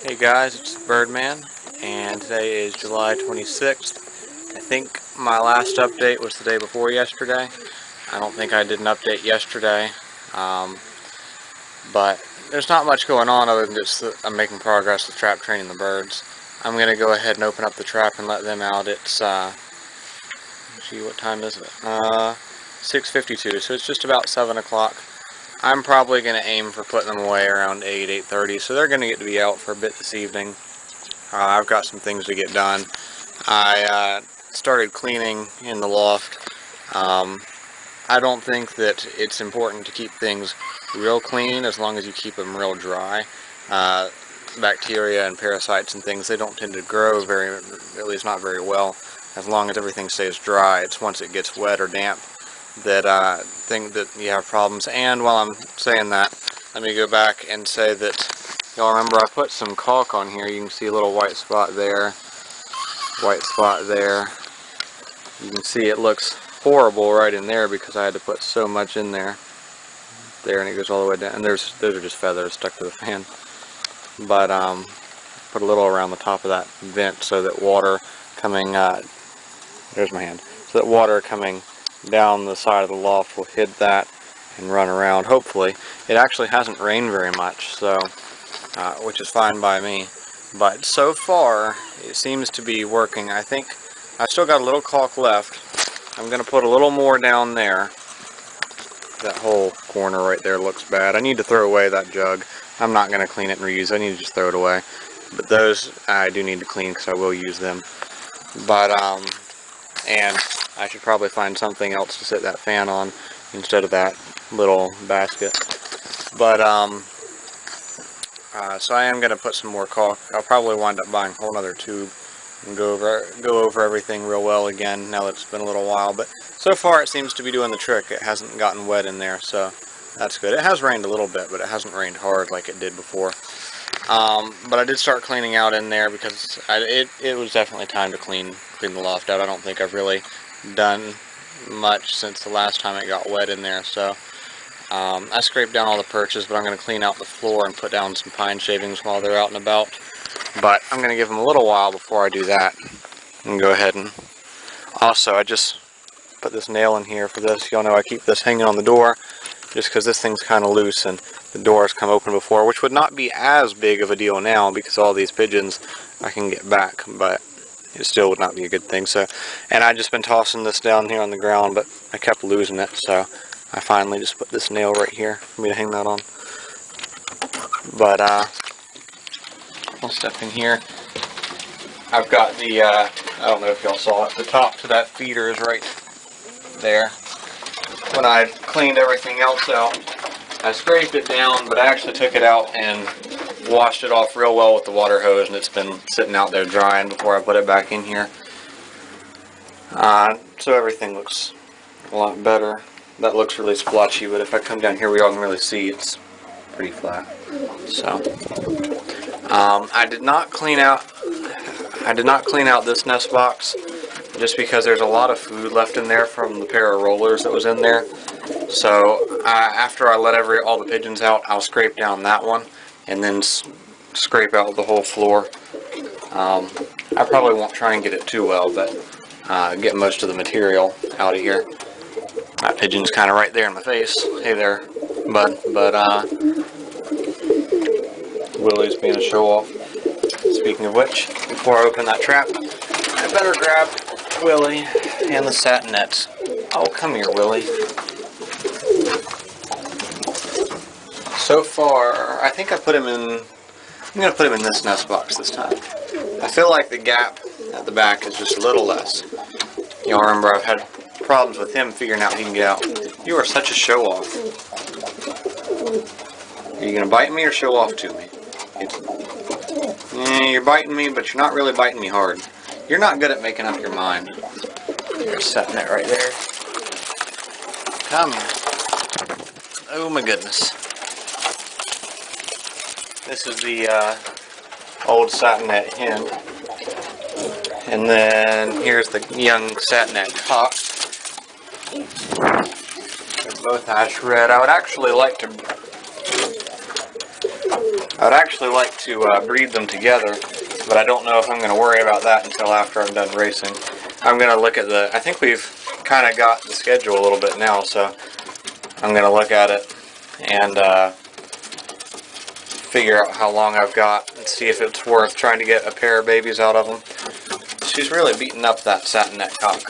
Hey guys, it's Birdman, and today is July 26th. I think my last update was the day before yesterday. I don't think I did an update yesterday, but there's not much going on other than just that I'm making progress with trap training the birds. I'm going to go ahead and open up the trap and let them out. It's, gee, what time is it? 6:52, so it's just about 7 o'clock. I'm probably going to aim for putting them away around 8:30, so they're going to get to be out for a bit this evening. I've got some things to get done. I started cleaning in the loft. I don't think that it's important to keep things real clean as long as you keep them real dry. Bacteria and parasites and things, they don't tend to grow at least not very well, as long as everything stays dry. It's once it gets wet or damp that that you have problems. And while I'm saying that, let me go back and say that y'all remember I put some caulk on here. You can see a little white spot there, white spot there. You can see it looks horrible right in there because I had to put so much in there, and it goes all the way down. And those are just feathers stuck to the fan. But put a little around the top of that vent so that water coming, there's my hand, so that water coming down the side of the loft will hit that and run around. Hopefully, it actually hasn't rained very much, so which is fine by me. But so far, it seems to be working. I think I still got a little caulk left. I'm going to put a little more down there. That whole corner right there looks bad. I need to throw away that jug. I'm not going to clean it and reuse it. I need to just throw it away. But those I do need to clean because I will use them. But and I should probably find something else to sit that fan on instead of that little basket. But so I am going to put some more caulk. I'll probably wind up buying a whole other tube and go over everything real well again now that it's been a little while. But so far it seems to be doing the trick. It hasn't gotten wet in there, so that's good. It has rained a little bit, but it hasn't rained hard like it did before. But I did start cleaning out in there because it was definitely time to clean the loft out. I don't think I've really done much since the last time it got wet in there. So I scraped down all the perches, but I'm going to clean out the floor and put down some pine shavings while they're out and about. But I'm going to give them a little while before I do that. And go ahead and also I just put this nail in here for this. Y'all know I keep this hanging on the door just because this thing's kind of loose and the door has come open before, which would not be as big of a deal now because all these pigeons I can get back, but it still would not be a good thing. So, and I just been tossing this down here on the ground, but I kept losing it, so I finally just put this nail right here for me to hang that on. But I'll step in here. I've got the I don't know if y'all saw it, the top to that feeder is right there. When I cleaned everything else out, I scraped it down, but I actually took it out and washed it off real well with the water hose, and it's been sitting out there drying before I put it back in here. So everything looks a lot better. That looks really splotchy, but if I come down here, we all can really see it's pretty flat. So I did not clean out this nest box just because there's a lot of food left in there from the pair of rollers that was in there. So after I let all the pigeons out, I'll scrape down that one and then scrape out the whole floor. I probably won't try and get it too well, but get most of the material out of here. My pigeon's kind of right there in my face. Hey there, bud. But Willie's being a show-off. Speaking of which, before I open that trap, I better grab Willie and the satinets. Oh, come here, Willie. So far, I think I put him in, I'm going to put him in this nest box this time. I feel like the gap at the back is just a little less. Y'all remember I've had problems with him figuring out he can get out. You are such a show-off. Are you going to bite me or show off to me? You're biting me, but you're not really biting me hard. You're not good at making up your mind. You're setting it right there. Come here. Oh my goodness. This is the old satinet hen. And then here's the young satinet cock. They're both ash red. I would actually like to I'd actually like to breed them together, but I don't know if I'm going to worry about that until after I'm done racing. I'm going to look at I think we've kind of got the schedule a little bit now, so I'm going to look at it and figure out how long I've got and see if it's worth trying to get a pair of babies out of them. She's really beating up that satin neck cock,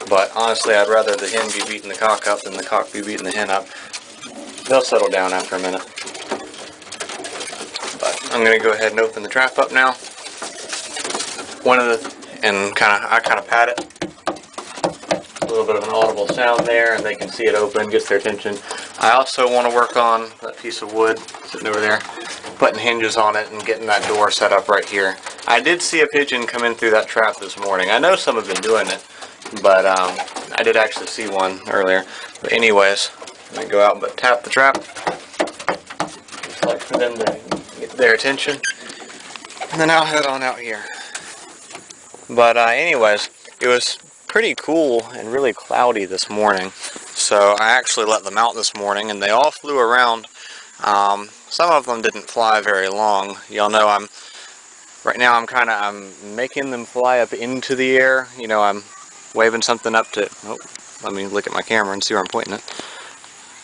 but honestly I'd rather the hen be beating the cock up than the cock be beating the hen up. They'll settle down after a minute. But I'm going to go ahead and open the trap up now. I kind of pat it. A little bit of an audible sound there, and they can see it open, gets their attention. I also want to work on that piece of wood sitting over there, putting hinges on it and getting that door set up right here. I did see a pigeon come in through that trap this morning. I know some have been doing it, but I did actually see one earlier. But anyways, I'm going to go out and tap the trap. Just like for them to get their attention. And then I'll head on out here. But anyways, it was pretty cool and really cloudy this morning, so I actually let them out this morning and they all flew around. Some of them didn't fly very long. Y'all know right now I'm making them fly up into the air. You know, I'm waving something up to, oh, let me look at my camera and see where I'm pointing it,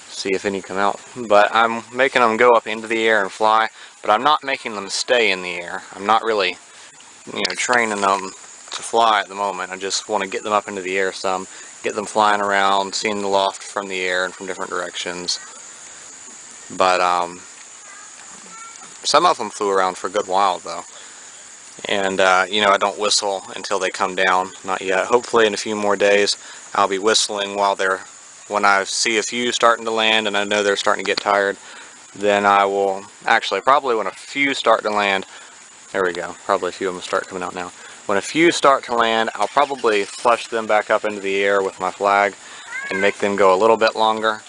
see if any come out. But I'm making them go up into the air and fly, but I'm not making them stay in the air. I'm not really, training them to fly at the moment. I just want to get them up into the air some, get them flying around, seeing the loft from the air and from different directions. But some of them flew around for a good while though. And I don't whistle until they come down, not yet. Hopefully in a few more days I'll be whistling when I see a few starting to land and I know they're starting to get tired. Then I will, actually probably when a few start to land, there we go, probably a few of them start coming out now. When a few start to land, I'll probably flush them back up into the air with my flag and make them go a little bit longer.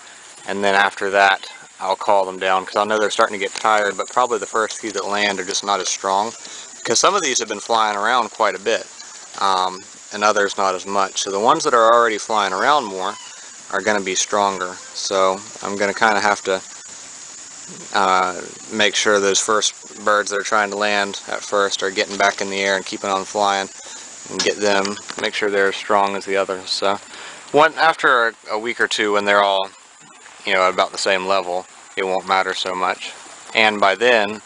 And then after that, I'll call them down because I know they're starting to get tired, but probably the first few that land are just not as strong. Because some of these have been flying around quite a bit, and others not as much. So the ones that are already flying around more are going to be stronger. So I'm going to kind of have to make sure those first birds that are trying to land at first are getting back in the air and keeping on flying, and get them, make sure they're as strong as the others. So after a week or two, when they're all about the same level, it won't matter so much. And by then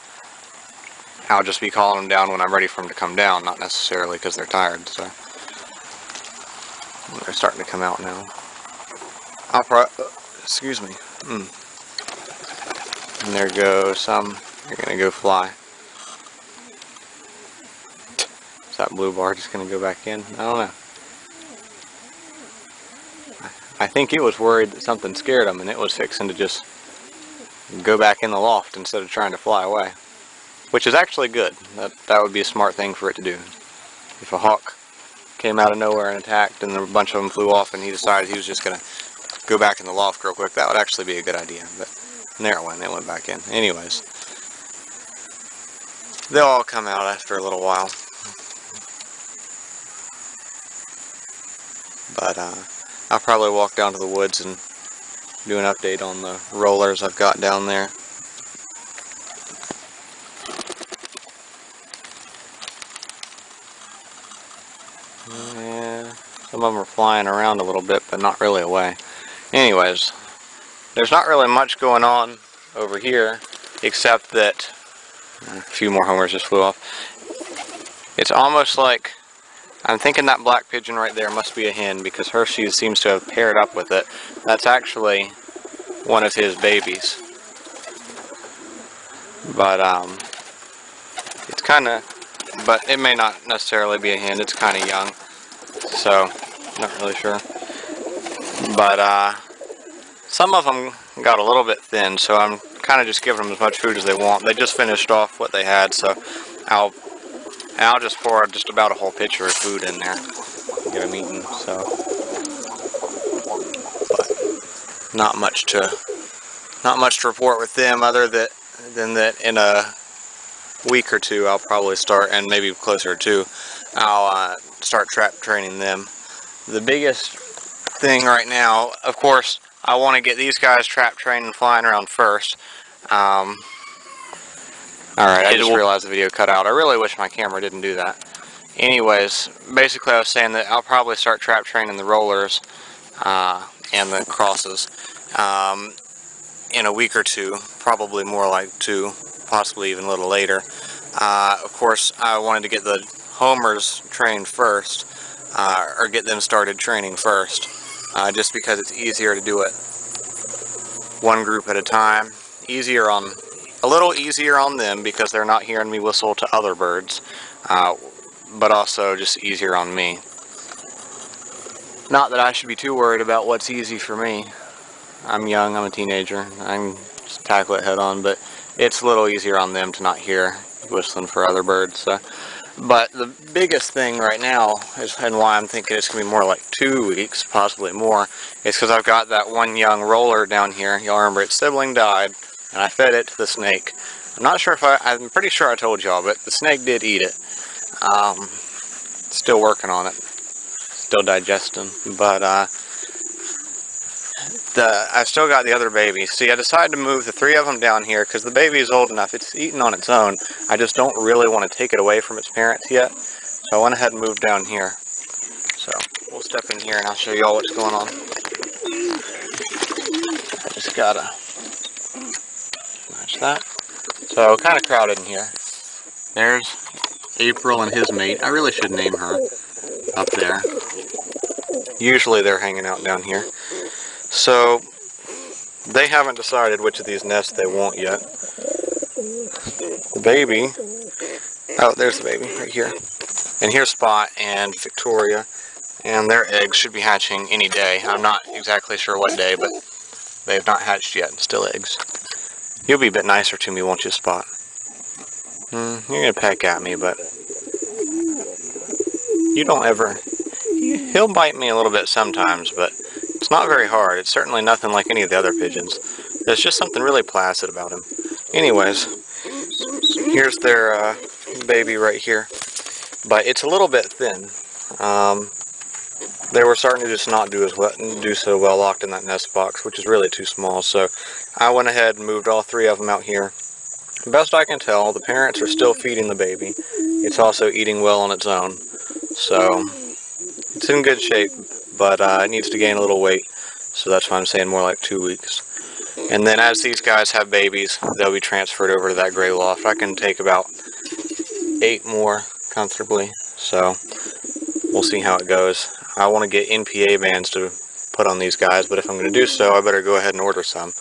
I'll just be calling them down when I'm ready for them to come down, not necessarily because they're tired. So they're starting to come out now. Excuse me. And there go some. They're going to go fly. Is that blue bar just going to go back in? I don't know. I think it was worried that something scared them and it was fixing to just go back in the loft instead of trying to fly away. Which is actually good. That would be a smart thing for it to do. If a hawk came out of nowhere and attacked and a bunch of them flew off and he decided he was just going to go back in the loft real quick, that would actually be a good idea. But there it went. They went back in. Anyways, they'll all come out after a little while. But I'll probably walk down to the woods and do an update on the rollers I've got down there. Yeah, some of them are flying around a little bit, but not really away. Anyways, there's not really much going on over here, except that a few more homers just flew off. It's almost like, I'm thinking that black pigeon right there must be a hen because Hershey seems to have paired up with it. That's actually one of his babies. But it's kind of, but it may not necessarily be a hen. It's kind of young, so not really sure. But some of them got a little bit thin, so I'm kind of just giving them as much food as they want. They just finished off what they had, so I'll just pour just about a whole pitcher of food in there, get them eaten. So, but not much to report with them, other than that in a week or two I'll probably start, and maybe closer to, I'll start trap training them. The biggest thing right now, of course, I want to get these guys trap trained and flying around first. Alright, I just realized the video cut out. I really wish my camera didn't do that. Anyways, basically I was saying that I'll probably start trap training the rollers and the crosses in a week or two, probably more like 2, possibly even a little later. Of course, I wanted to get the homers trained first, or get them started training first, just because it's easier to do it one group at a time. A little easier on them because they're not hearing me whistle to other birds, but also just easier on me. Not that I should be too worried about what's easy for me. I'm young, I'm a teenager, I can just tackle it head on, but it's a little easier on them to not hear whistling for other birds. So. But the biggest thing right now, and why I'm thinking it's going to be more like 2 weeks, possibly more, is because I've got that one young roller down here. Y'all remember its sibling died, and I fed it to the snake. I'm pretty sure I told y'all, but the snake did eat it. Still working on it. Still digesting. But, I've still got the other baby. See, I decided to move the 3 of them down here because the baby is old enough. It's eating on its own. I just don't really want to take it away from its parents yet. So I went ahead and moved down here. So we'll step in here and I'll show you all what's going on. I just gotta match that. So kind of crowded in here. There's April and his mate. I really should name her up there. Usually they're hanging out down here. So, they haven't decided which of these nests they want yet. The baby, oh, there's the baby right here. And here's Spot and Victoria, and their eggs should be hatching any day. I'm not exactly sure what day, but they have not hatched yet. Still eggs. You'll be a bit nicer to me, won't you, Spot? You're gonna peck at me, but you don't ever. He'll bite me a little bit sometimes, but it's not very hard. It's certainly nothing like any of the other pigeons. There's just something really placid about him. Anyways, here's their baby right here. But it's a little bit thin. They were starting to just not do so well locked in that nest box, which is really too small. So I went ahead and moved all 3 of them out here. Best I can tell, the parents are still feeding the baby. It's also eating well on its own. So it's in good shape, but it needs to gain a little weight, so that's why I'm saying more like 2 weeks. And then as these guys have babies, they'll be transferred over to that gray loft. I can take about 8 more comfortably, so we'll see how it goes. I want to get NPA bands to put on these guys, but if I'm going to do so, I better go ahead and order some.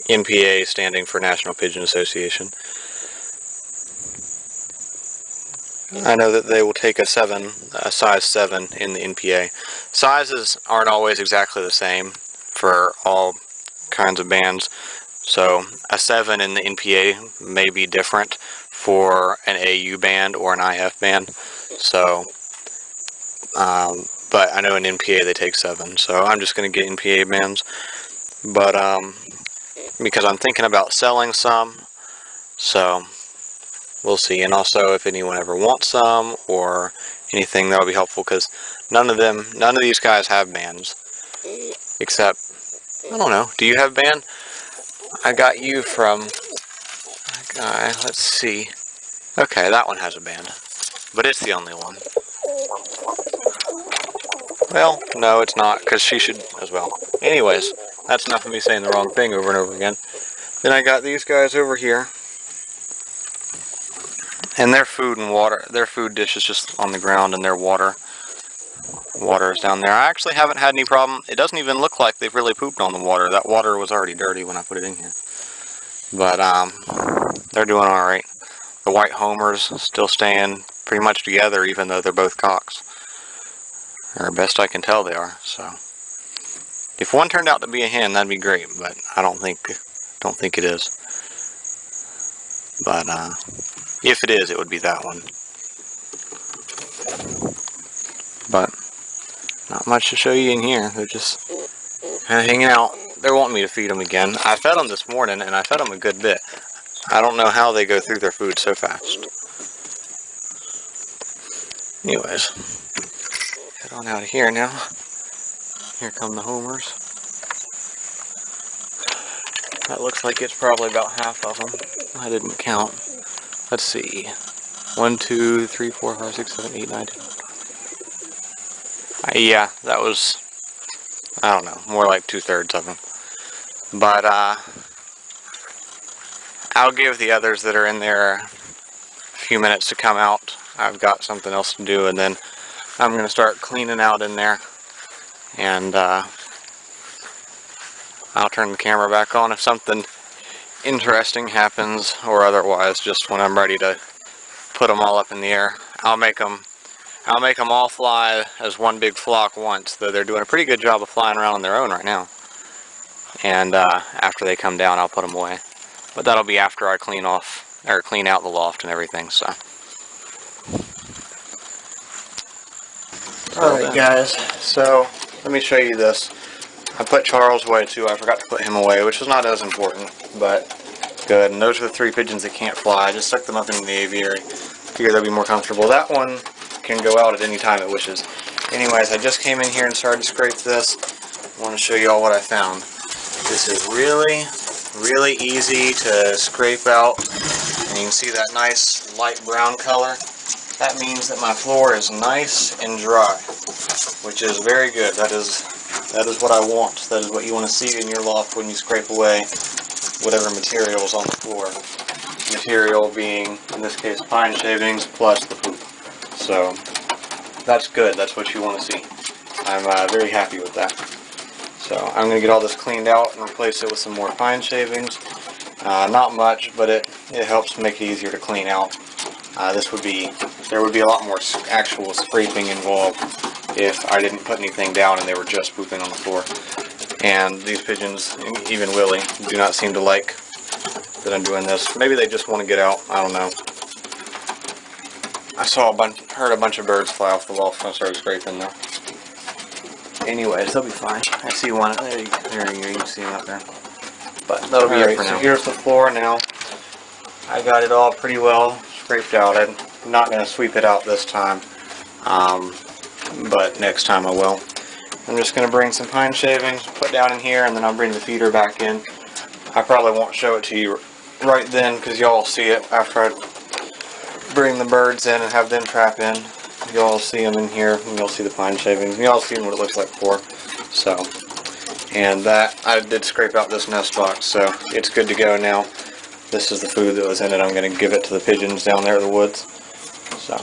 NPA standing for National Pigeon Association. I know that they will take a size 7 in the NPA. Sizes aren't always exactly the same for all kinds of bands. So a 7 in the NPA may be different for an AU band or an IF band. So, but I know in NPA they take 7. So I'm just going to get NPA bands. But because I'm thinking about selling some. So we'll see, and also if anyone ever wants some or anything, that would be helpful, because none of these guys have bands, except, I don't know, do you have band? I got you from a guy, let's see, okay, that one has a band, but it's the only one. Well, no, it's not, because she should as well. Anyways, that's enough of me saying the wrong thing over and over again. Then I got these guys over here. And their food and water, their food dish is just on the ground, and their water is down there. I actually haven't had any problem. It doesn't even look like they've really pooped on the water. That water was already dirty when I put it in here. But they're doing all right. The white homers still staying pretty much together, even though they're both cocks. Or best I can tell they are. So if one turned out to be a hen, that'd be great. But I don't think it is. But if it is, it would be that one. But not much to show you in here. They're just kind of hanging out. They're wanting me to feed them again. I fed them this morning, and I fed them a good bit. I don't know how they go through their food so fast. Anyways, head on out of here now. Here come the homers. That looks like it's probably about half of them. I didn't count. Let's see. 1, 2, 3, 4, 5, 6, 7, 8, 9, 10. Yeah, that was, I don't know, more like 2/3 of them. But I'll give the others that are in there a few minutes to come out. I've got something else to do, and then I'm going to start cleaning out in there. And I'll turn the camera back on if something interesting happens, or otherwise just when I'm ready to put them all up in the air. I'll make them all fly as one big flock once, though they're doing a pretty good job of flying around on their own right now. And after they come down, I'll put them away. But that'll be after I clean out the loft and everything. So. Alright guys, so let me show you this. I put Charles away too. I forgot to put him away, which is not as important, but good. And those are the 3 pigeons that can't fly. I just stuck them up in the aviary. Figure they'll be more comfortable. That one can go out at any time it wishes. Anyways, I just came in here and started to scrape this. I want to show you all what I found. This is really, really easy to scrape out. And you can see that nice light brown color. That means that my floor is nice and dry, which is very good. That is what I want. That is what you want to see in your loft when you scrape away whatever material is on the floor. Material being, in this case, pine shavings plus the poop. So that's good. That's what you want to see. I'm very happy with that. So I'm going to get all this cleaned out and replace it with some more pine shavings. Not much, but it helps make it easier to clean out. There would be a lot more actual scraping involved if I didn't put anything down and they were just pooping on the floor. And these pigeons, even Willie, do not seem to like that I'm doing this. Maybe they just want to get out. I don't know. I heard a bunch of birds fly off the loft when I started scraping though. Anyways, they'll be fine. I see one. There you go. You can see him up there. But that'll be it for now. So here's the floor now. I got it all pretty well scraped out. I'm not going to sweep it out this time, but next time I will. I'm just going to bring some pine shavings, put down in here, and then I'll bring the feeder back in. I probably won't show it to you right then because y'all will see it after I bring the birds in and have them trap in. Y'all see them in here, and you'll see the pine shavings, and y'all see what it looks like before. So, and that, I did scrape out this nest box, so it's good to go now. This is the food that was in it. I'm going to give it to the pigeons down there in the woods. So,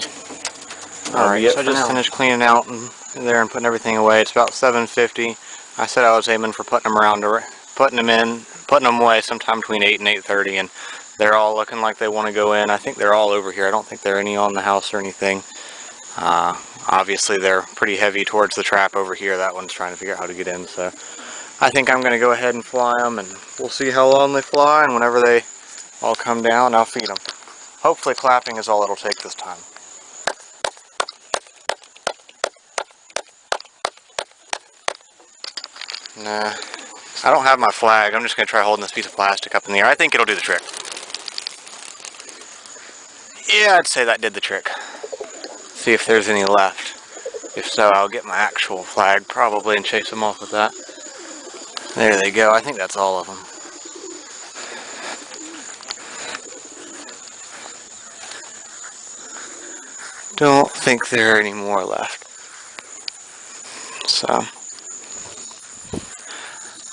alright, so I just finished cleaning out in there and putting everything away. It's about 7:50. I said I was aiming for putting them away sometime between 8 and 8:30, and they're all looking like they want to go in. I think they're all over here. I don't think there are any on the house or anything. Obviously they're pretty heavy towards the trap over here. That one's trying to figure out how to get in, so I think I'm going to go ahead and fly them, and we'll see how long they fly, and whenever they all come down, I'll feed them. Hopefully clapping is all it'll take this time. Nah, I don't have my flag. I'm just going to try holding this piece of plastic up in the air. I think it'll do the trick. Yeah, I'd say that did the trick. See if there's any left. If so, I'll get my actual flag probably and chase them off with that. There they go. I think that's all of them. Don't think there are any more left. So,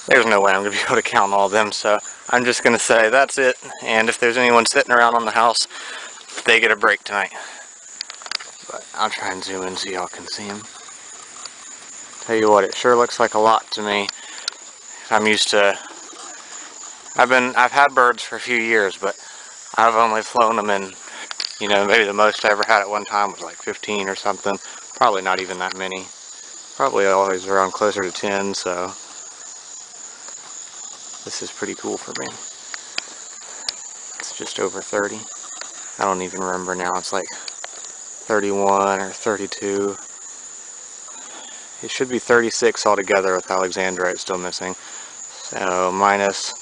there's no way I'm going to be able to count all of them, so I'm just going to say that's it. And if there's anyone sitting around on the house, they get a break tonight. But I'll try and zoom in so y'all can see them. Tell you what, it sure looks like a lot to me. I'm used to... I've had birds for a few years, but I've only flown them in, you know, maybe the most I ever had at one time was like 15 or something. Probably not even that many. Probably always around closer to 10, so this is pretty cool for me. It's just over 30. I don't even remember now. It's like 31 or 32. It should be 36 altogether with Alexandrite still missing. So minus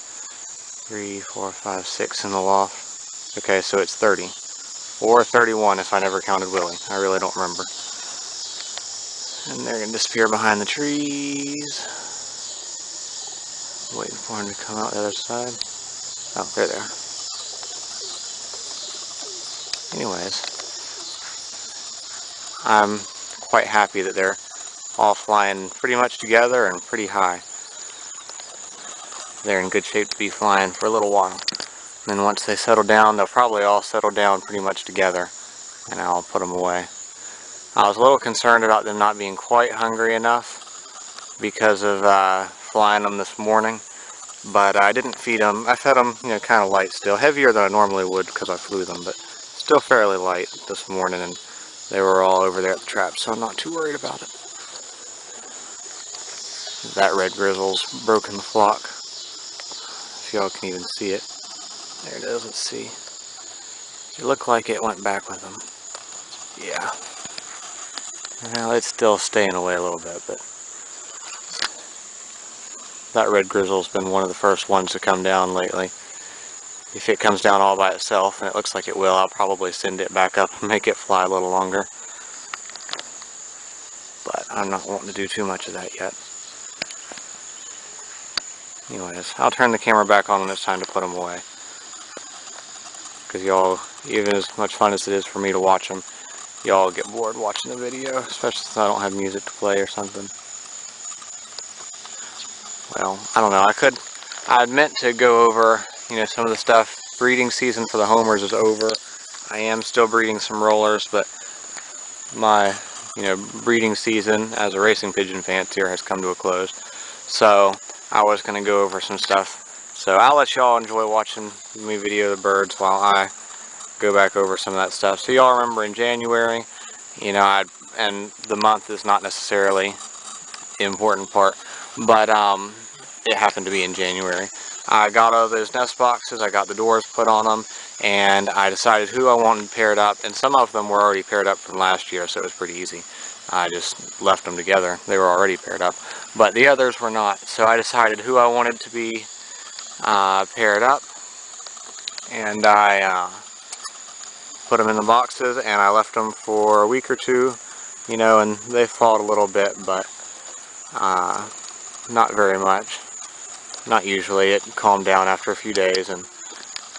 3, 4, 5, 6 in the loft. Okay, so it's 30. Or 31 if I never counted Willie. I really don't remember. And they're going to disappear behind the trees. Waiting for him to come out the other side. Oh, they're there. Anyways, I'm quite happy that they're all flying pretty much together and pretty high. They're in good shape to be flying for a little while. And then once they settle down, they'll probably all settle down pretty much together, and I'll put them away. I was a little concerned about them not being quite hungry enough because of flying them this morning, but I didn't feed them. I fed them, kind of light still, heavier than I normally would because I flew them, but still fairly light this morning, and they were all over there at the trap, so I'm not too worried about it. That red grizzle's broken the flock. If y'all can even see it. There it is, let's see. It looked like it went back with them. Yeah. Well, it's still staying away a little bit, but that red grizzle's been one of the first ones to come down lately. If it comes down all by itself, and it looks like it will, I'll probably send it back up and make it fly a little longer. But I'm not wanting to do too much of that yet. Anyways, I'll turn the camera back on when it's time to put them away. Because y'all, even as much fun as it is for me to watch them, y'all get bored watching the video, especially since I don't have music to play or something. Well, I don't know, I meant to go over, some of the stuff. Breeding season for the homers is over. I am still breeding some rollers, but my, breeding season as a racing pigeon fancier has come to a close. So, I was going to go over some stuff. So I'll let y'all enjoy watching me video the birds while I go back over some of that stuff. So y'all remember in January, and the month is not necessarily the important part, but it happened to be in January. I got all those nest boxes, I got the doors put on them, and I decided who I wanted paired up, and some of them were already paired up from last year, so it was pretty easy. I just left them together. They were already paired up, but the others were not. So I decided who I wanted to be paired up, and I put them in the boxes, and I left them for a week or two, and they fought a little bit, but not very much. Not usually. It calmed down after a few days, and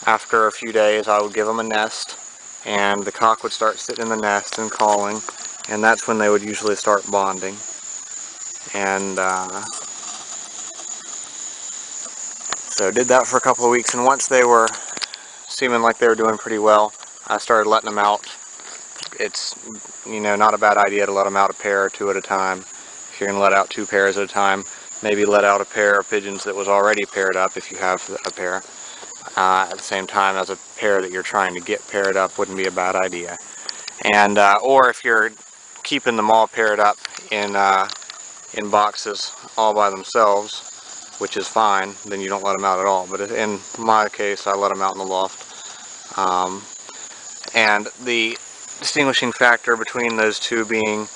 after a few days I would give them a nest, and the cock would start sitting in the nest and calling, and that's when they would usually start bonding. And so did that for a couple of weeks, and once they were seeming like they were doing pretty well, I started letting them out. It's, not a bad idea to let them out a pair or two at a time. If you're going to let out 2 pairs at a time, maybe let out a pair of pigeons that was already paired up if you have a pair. At the same time as a pair that you're trying to get paired up wouldn't be a bad idea. And or if you're keeping them all paired up in boxes all by themselves, which is fine, then you don't let them out at all. But in my case, I let them out in the loft. And the distinguishing factor between those two being,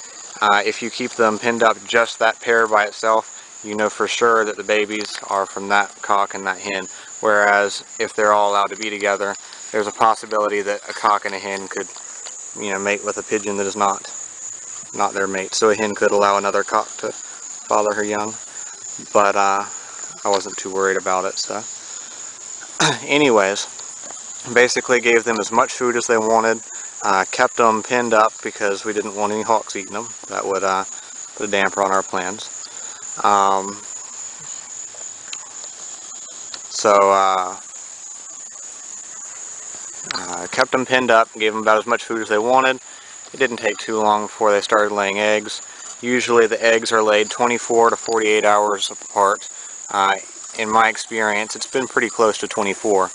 if you keep them pinned up just that pair by itself, you know for sure that the babies are from that cock and that hen. Whereas if they're all allowed to be together, there's a possibility that a cock and a hen could, mate with a pigeon that is not their mate. So a hen could allow another cock to father her young. But I wasn't too worried about it. So anyways, basically gave them as much food as they wanted. Kept them pinned up because we didn't want any hawks eating them. That would put a damper on our plans. Kept them pinned up, gave them about as much food as they wanted. It didn't take too long before they started laying eggs. Usually the eggs are laid 24 to 48 hours apart. In my experience, it's been pretty close to 24,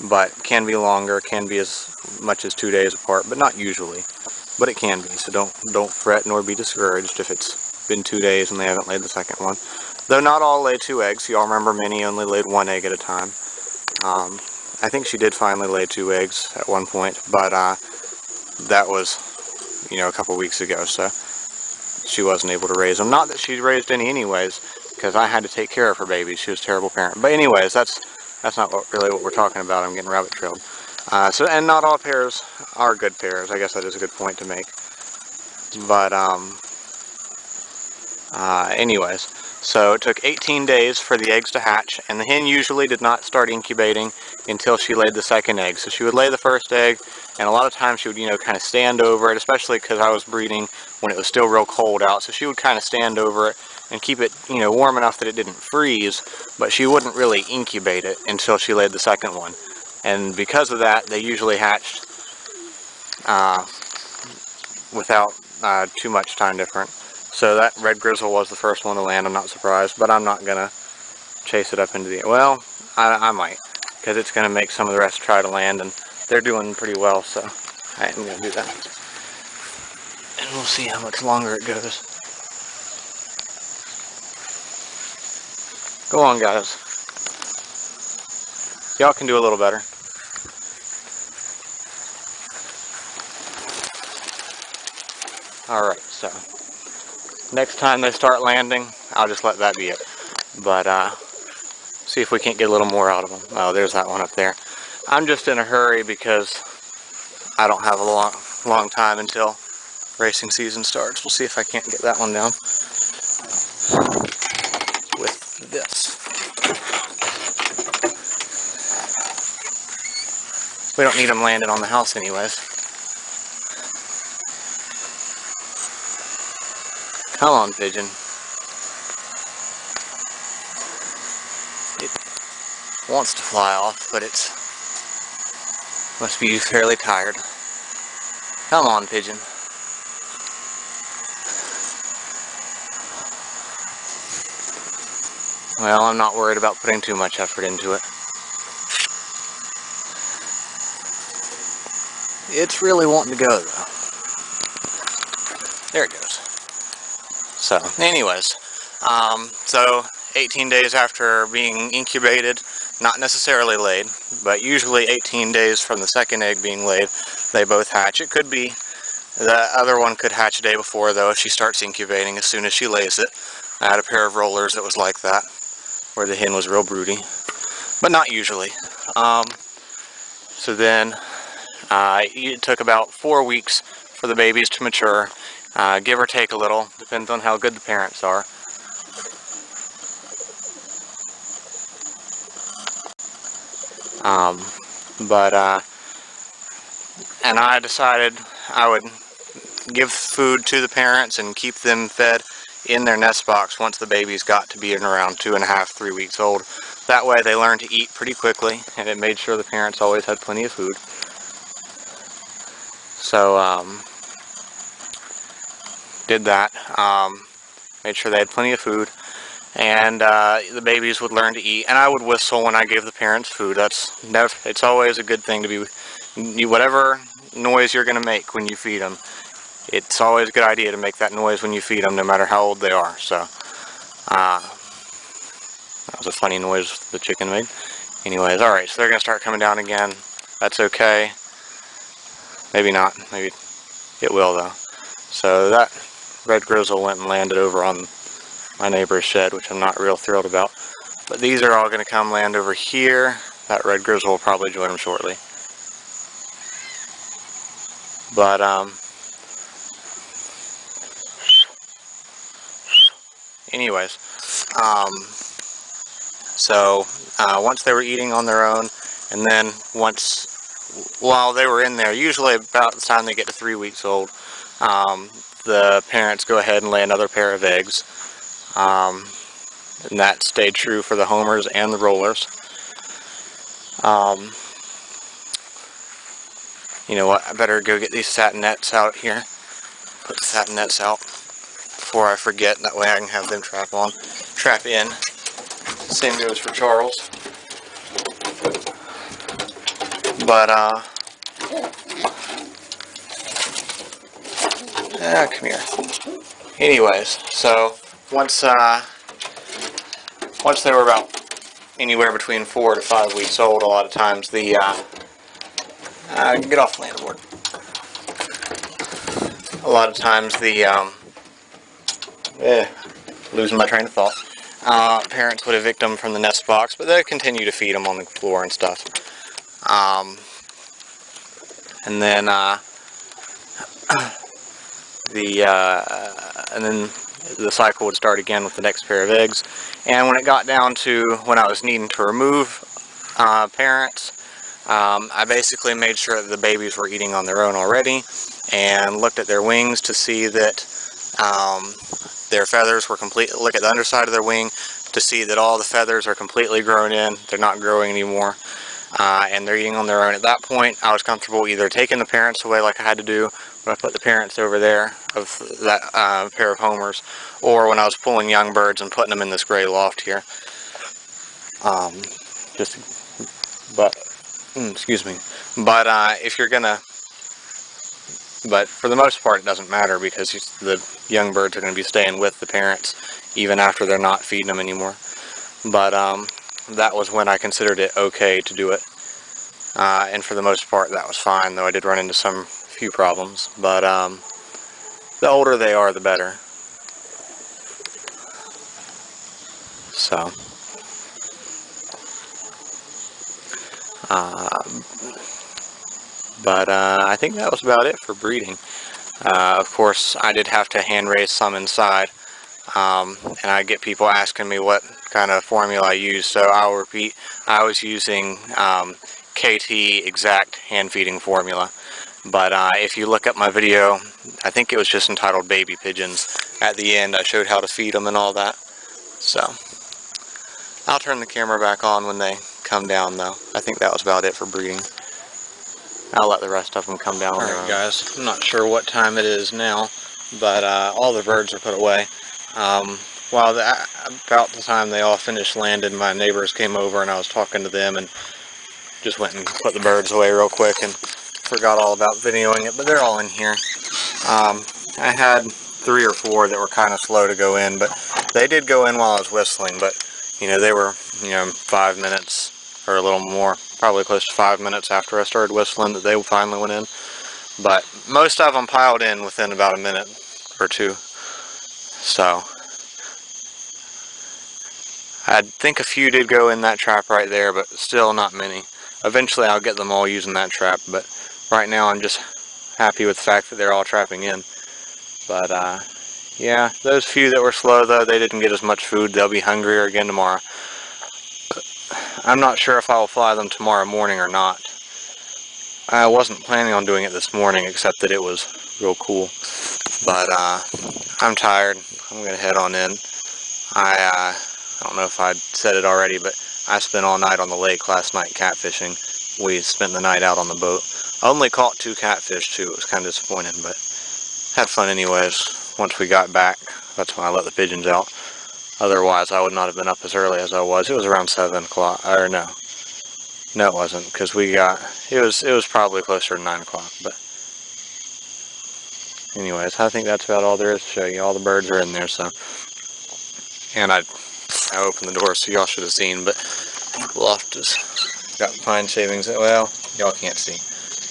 but can be longer, can be as much as 2 days apart, but not usually. But it can be, so don't fret nor be discouraged if it's been 2 days and they haven't laid the second one. Though not all lay 2 eggs. Y'all remember Minnie only laid 1 egg at a time. I think she did finally lay 2 eggs at one point, but that was, a couple weeks ago, so she wasn't able to raise them. Not that she raised any anyways, because I had to take care of her babies. She was a terrible parent. But anyways, that's not really what we're talking about. I'm getting rabbit trailed. And not all pairs are good pairs. I guess that is a good point to make. But anyways, So it took 18 days for the eggs to hatch, and the hen usually did not start incubating until she laid the second egg. So she would lay the first egg, and a lot of times she would, kind of stand over it, especially because I was breeding when it was still real cold out. So she would kind of stand over it and keep it, warm enough that it didn't freeze, but she wouldn't really incubate it until she laid the second one. And because of that, they usually hatched without too much time difference. So that red grizzle was the first one to land. I'm not surprised, but I'm not gonna chase it up into the air. Well, I might, because it's gonna make some of the rest try to land, and they're doing pretty well, so I am gonna do that. And we'll see how much longer it goes. Go on, guys. Y'all can do a little better. Alright, so next time they start landing, I'll just let that be it. But see if we can't get a little more out of them. Oh, there's that one up there. I'm just in a hurry because I don't have a long time until racing season starts. We'll see if I can't get that one down with this. We don't need them landed on the house anyways. Come on, pigeon. It wants to fly off, but it's must be fairly tired. Come on, pigeon. Well, I'm not worried about putting too much effort into it. It's really wanting to go, though. There it goes. So, anyways, so 18 days after being incubated, not necessarily laid, but usually 18 days from the second egg being laid, they both hatch. It could be the other one could hatch a day before, though, if she starts incubating as soon as she lays it. I had a pair of rollers that was like that, where the hen was real broody, but not usually. So then it took about 4 weeks for the babies to mature, give or take a little, depends on how good the parents are. And I decided I would give food to the parents and keep them fed in their nest box once the babies got to be around 2.5, 3 weeks old. That way they learned to eat pretty quickly, and it made sure the parents always had plenty of food. So, did that, made sure they had plenty of food, and the babies would learn to eat, and I would whistle when I gave the parents food. It's always a good thing to be, whatever noise you're going to make when you feed them, it's always a good idea to make that noise when you feed them, no matter how old they are. So, that was a funny noise the chicken made. Anyways, alright, so they're going to start coming down again. That's okay. Maybe not. Maybe it will, though. So that red grizzle went and landed over on my neighbor's shed, which I'm not real thrilled about. But these are all going to come land over here. That red grizzle will probably join them shortly. But, anyways, so once they were eating on their own, and then while they were in there, usually about the time they get to 3 weeks old, the parents go ahead and lay another pair of eggs. And that stayed true for the homers and the rollers. You know what, I better go get these satin nets out here. Put the satin nets out before I forget, that way I can have them trap in. Same goes for Charles. But, come here. Anyways, so once they were about anywhere between 4 to 5 weeks old, a lot of times the, get off the landboard. A lot of times the, losing my train of thought. Parents would evict them from the nest box, but they'd continue to feed them on the floor and stuff. And then, and then the cycle would start again with the next pair of eggs. And when it got down to when I was needing to remove parents, I basically made sure that the babies were eating on their own already, and looked at their wings to see that their feathers were complete. Look at the underside of their wing to see that all the feathers are completely grown in. They're not growing anymore, and they're eating on their own. At that point, I was comfortable either taking the parents away like I had to do when I put the parents over there of that pair of homers, or when I was pulling young birds and putting them in this gray loft here. Excuse me. But if you're gonna, but for the most part, it doesn't matter, because the young birds are going to be staying with the parents even after they're not feeding them anymore. But that was when I considered it okay to do it, and for the most part that was fine, though I did run into some few problems. But the older they are, the better. So I think that was about it for breeding. Of course, I did have to hand raise some inside, and I get people asking me what kind of formula I use, so I'll repeat. I was using KT Exact hand feeding formula, but if you look up my video, I think it was just entitled Baby Pigeons. At the end, I showed how to feed them and all that. So I'll turn the camera back on when they come down, though. I think that was about it for breeding. I'll let the rest of them come down. Alright guys, I'm not sure what time it is now, but all the birds are put away. About the time they all finished landing, my neighbors came over and I was talking to them and just went and put the birds away real quick and forgot all about videoing it, but they're all in here. I had 3 or 4 that were kind of slow to go in, but they did go in while I was whistling, but they were 5 minutes or a little more, probably close to 5 minutes after I started whistling that they finally went in. But most of them piled in within about a minute or 2. So I think a few did go in that trap right there, but still not many. Eventually I'll get them all using that trap, but right now I'm just happy with the fact that they're all trapping in. But yeah, those few that were slow, though, they didn't get as much food. They'll be hungrier again tomorrow. I'm not sure if I will fly them tomorrow morning or not. I wasn't planning on doing it this morning, except that it was real cool. But I'm tired. I'm going to head on in. I don't know if I'd said it already, but I spent all night on the lake last night catfishing. We spent the night out on the boat. I only caught 2 catfish, too. It was kind of disappointing, but had fun anyways. Once we got back, that's when I let the pigeons out. Otherwise, I would not have been up as early as I was. It was around 7 o'clock, or no, it wasn't, because it was probably closer to 9 o'clock, but anyways, I think that's about all there is to show you. All the birds are in there, so, and I opened the door, so y'all should have seen, but the loft has got pine shavings. Well, y'all can't see.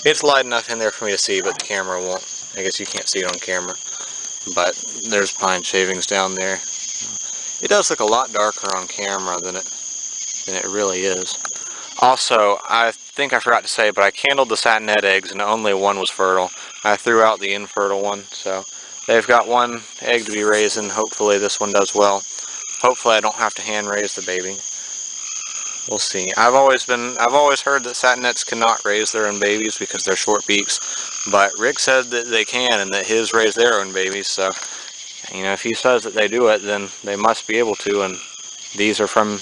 It's light enough in there for me to see, but the camera won't. I guess you can't see it on camera, but there's pine shavings down there. It does look a lot darker on camera than it really is. Also, I think I forgot to say, but I candled the satinet eggs and only one was fertile. I threw out the infertile one, so they've got 1 egg to be raising. Hopefully this one does well. Hopefully I don't have to hand raise the baby. We'll see. I've always heard that satinets cannot raise their own babies because they're short beaks, but Rick said that they can and that his raise their own babies, so if he says that they do it, then they must be able to, and these are from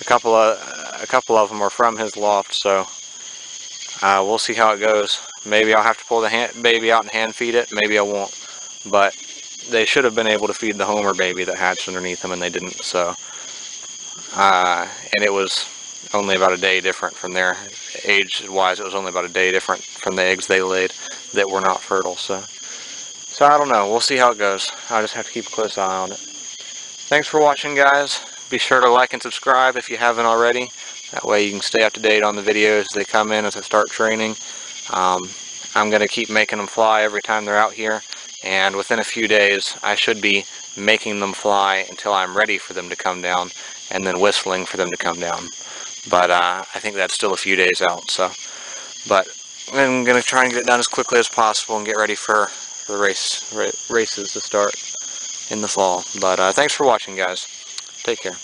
a couple of them are from his loft, so we'll see how it goes. Maybe I'll have to pull the baby out and hand feed it, maybe I won't, but they should have been able to feed the Homer baby that hatched underneath them, and they didn't, so and it was only about a day different from their age-wise. It was only about a day different from the eggs they laid that were not fertile, so I don't know. We'll see how it goes. I'll just have to keep a close eye on it. Thanks for watching, guys. Be sure to like and subscribe if you haven't already. That way you can stay up to date on the videos as they come in as I start training. I'm going to keep making them fly every time they're out here, and within a few days I should be making them fly until I'm ready for them to come down, and then whistling for them to come down. But I think that's still a few days out. So, but I'm going to try and get it done as quickly as possible and get ready for the races to start. in the fall. But thanks for watching, guys. Take care.